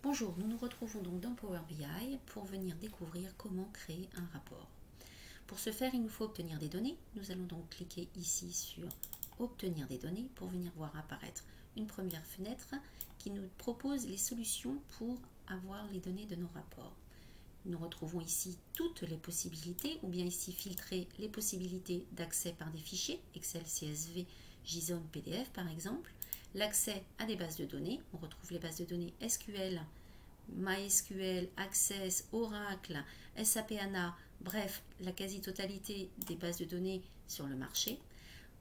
Bonjour, nous nous retrouvons donc dans Power BI pour venir découvrir comment créer un rapport. Pour ce faire, il nous faut obtenir des données. Nous allons donc cliquer ici sur Obtenir des données pour venir voir apparaître une première fenêtre qui nous propose les solutions pour avoir les données de nos rapports. Nous retrouvons ici toutes les possibilités, ou bien ici filtrer les possibilités d'accès par des fichiers, Excel, CSV, JSON, PDF par exemple, l'accès à des bases de données, on retrouve les bases de données SQL, MySQL, Access, Oracle, SAP HANA, bref, la quasi-totalité des bases de données sur le marché.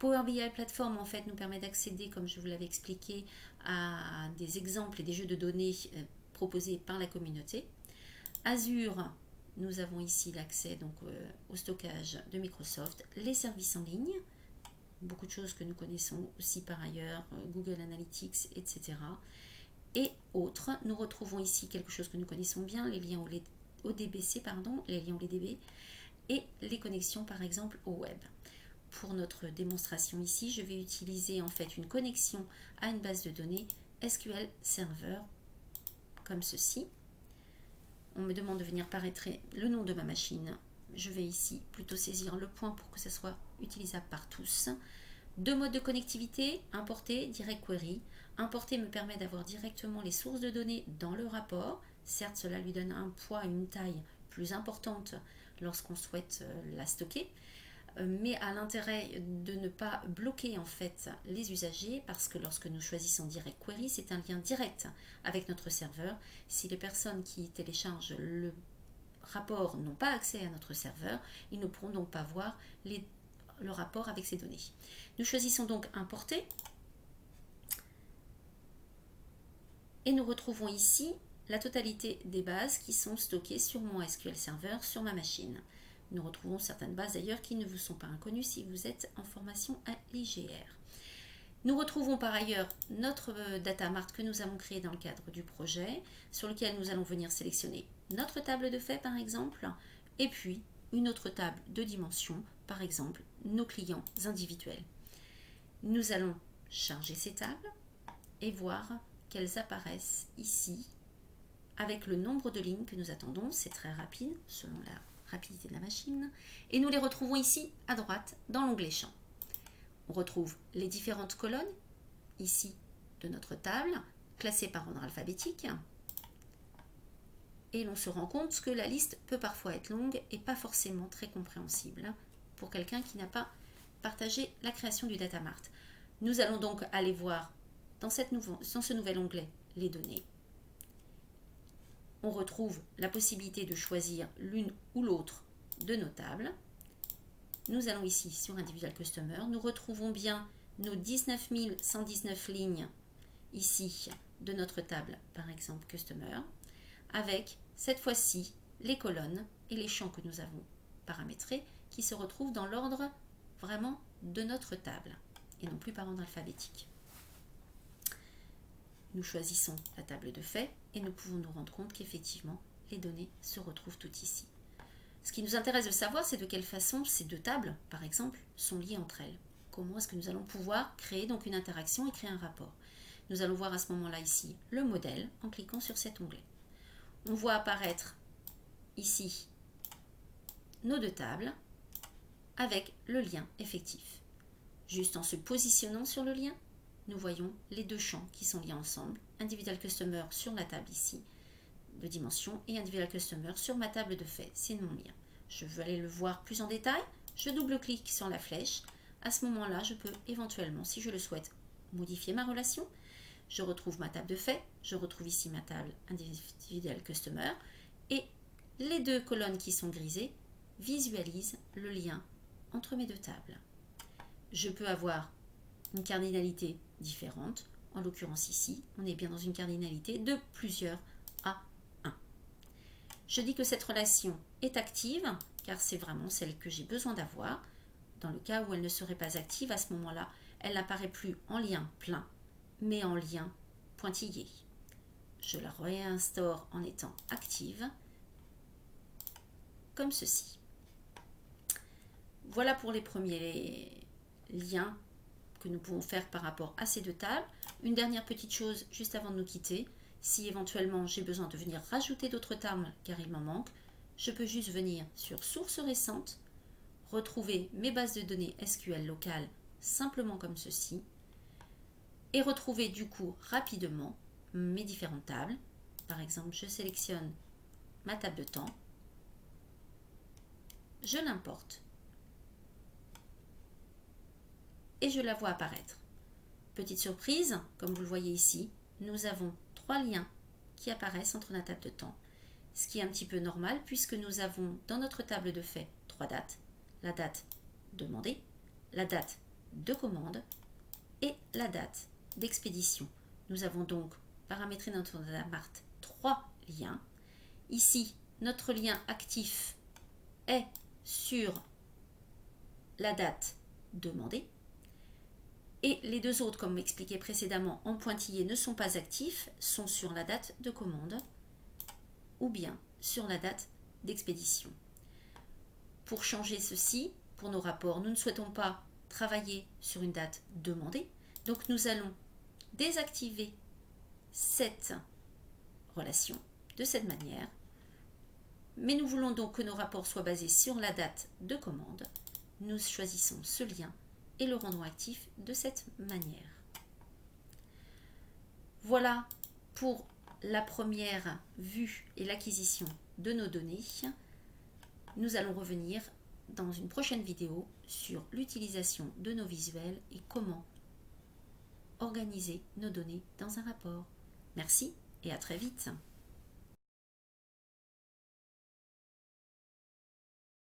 Power BI Platform en fait nous permet d'accéder, comme je vous l'avais expliqué, à des exemples et des jeux de données proposés par la communauté. Azure, nous avons ici l'accès donc au stockage de Microsoft, les services en ligne, beaucoup de choses que nous connaissons aussi par ailleurs, Google Analytics, etc. Et autres, nous retrouvons ici quelque chose que nous connaissons bien, les liens ODBC, les liens ODB, et les connexions par exemple au web. Pour notre démonstration ici, je vais utiliser en fait une connexion à une base de données SQL Server, comme ceci. On me demande de venir paraître le nom de ma machine. Je vais ici plutôt saisir le point pour que ça soit utilisable par tous. Deux modes de connectivité, importer, direct query. Importer me permet d'avoir directement les sources de données dans le rapport. Certes, cela lui donne un poids et une taille plus importante lorsqu'on souhaite la stocker, mais à l'intérêt de ne pas bloquer en fait les usagers, parce que lorsque nous choisissons Direct Query, c'est un lien direct avec notre serveur. Si les personnes qui téléchargent le rapport n'ont pas accès à notre serveur, ils ne pourront donc pas voir le rapport avec ces données. Nous choisissons donc Importer et nous retrouvons ici la totalité des bases qui sont stockées sur mon SQL Server sur ma machine. Nous retrouvons certaines bases d'ailleurs qui ne vous sont pas inconnues si vous êtes en formation à l'IGR. Nous retrouvons par ailleurs notre data mart que nous avons créé dans le cadre du projet, sur lequel nous allons venir sélectionner notre table de fait par exemple, et puis une autre table de dimension, par exemple nos clients individuels. Nous allons charger ces tables et voir qu'elles apparaissent ici avec le nombre de lignes que nous attendons. C'est très rapide selon la rapidité de la machine, et nous les retrouvons ici à droite dans l'onglet champs. On retrouve les différentes colonnes ici de notre table, classées par ordre alphabétique, et l'on se rend compte que la liste peut parfois être longue et pas forcément très compréhensible pour quelqu'un qui n'a pas partagé la création du data mart. Nous allons donc aller voir dans ce nouvel onglet les données. On retrouve la possibilité de choisir l'une ou l'autre de nos tables. Nous allons ici sur Individual Customer. Nous retrouvons bien nos 19 119 lignes ici de notre table, par exemple Customer, avec cette fois-ci les colonnes et les champs que nous avons paramétrés qui se retrouvent dans l'ordre vraiment de notre table et non plus par ordre alphabétique. Nous choisissons la table de fait et nous pouvons nous rendre compte qu'effectivement, les données se retrouvent toutes ici. Ce qui nous intéresse de savoir, c'est de quelle façon ces deux tables, par exemple, sont liées entre elles. Comment est-ce que nous allons pouvoir créer donc une interaction et créer un rapport? Nous allons voir à ce moment-là ici le modèle en cliquant sur cet onglet. On voit apparaître ici nos deux tables avec le lien effectif. Juste en se positionnant sur le lien, nous voyons les deux champs qui sont liés ensemble, Individual Customer sur la table ici de dimension et Individual Customer sur ma table de fait, c'est mon lien. Je veux aller le voir plus en détail, je double-clique sur la flèche. À ce moment-là, je peux éventuellement, si je le souhaite, modifier ma relation. Je retrouve ma table de fait, je retrouve ici ma table Individual Customer et les deux colonnes qui sont grisées visualisent le lien entre mes deux tables. Je peux avoir une cardinalité différente. En l'occurrence ici, on est bien dans une cardinalité de plusieurs à 1. Je dis que cette relation est active, car c'est vraiment celle que j'ai besoin d'avoir. Dans le cas où elle ne serait pas active, à ce moment-là, elle n'apparaît plus en lien plein, mais en lien pointillé. Je la réinstaure en étant active, comme ceci. Voilà pour les premiers liens que nous pouvons faire par rapport à ces deux tables. Une dernière petite chose juste avant de nous quitter, Si éventuellement j'ai besoin de venir rajouter d'autres tables car il m'en manque, je peux juste venir sur Sources récentes, retrouver mes bases de données SQL locales simplement comme ceci et retrouver du coup rapidement mes différentes tables. Par exemple, je sélectionne ma table de temps, je l'importe et je la vois apparaître. Petite surprise, comme vous le voyez ici, nous avons 3 liens qui apparaissent entre la table de temps, ce qui est un petit peu normal puisque nous avons dans notre table de fait 3 dates, la date demandée, la date de commande et la date d'expédition. Nous avons donc paramétré dans notre Datamark 3 liens. Ici, notre lien actif est sur la date demandée. Et les deux autres, comme expliqué précédemment, en pointillé ne sont pas actifs, sont sur la date de commande ou bien sur la date d'expédition. Pour changer ceci, pour nos rapports, nous ne souhaitons pas travailler sur une date demandée. Donc nous allons désactiver cette relation de cette manière. Mais nous voulons donc que nos rapports soient basés sur la date de commande. Nous choisissons ce lien et le rendons actif de cette manière. Voilà pour la première vue et l'acquisition de nos données. Nous allons revenir dans une prochaine vidéo sur l'utilisation de nos visuels et comment organiser nos données dans un rapport. Merci et à très vite.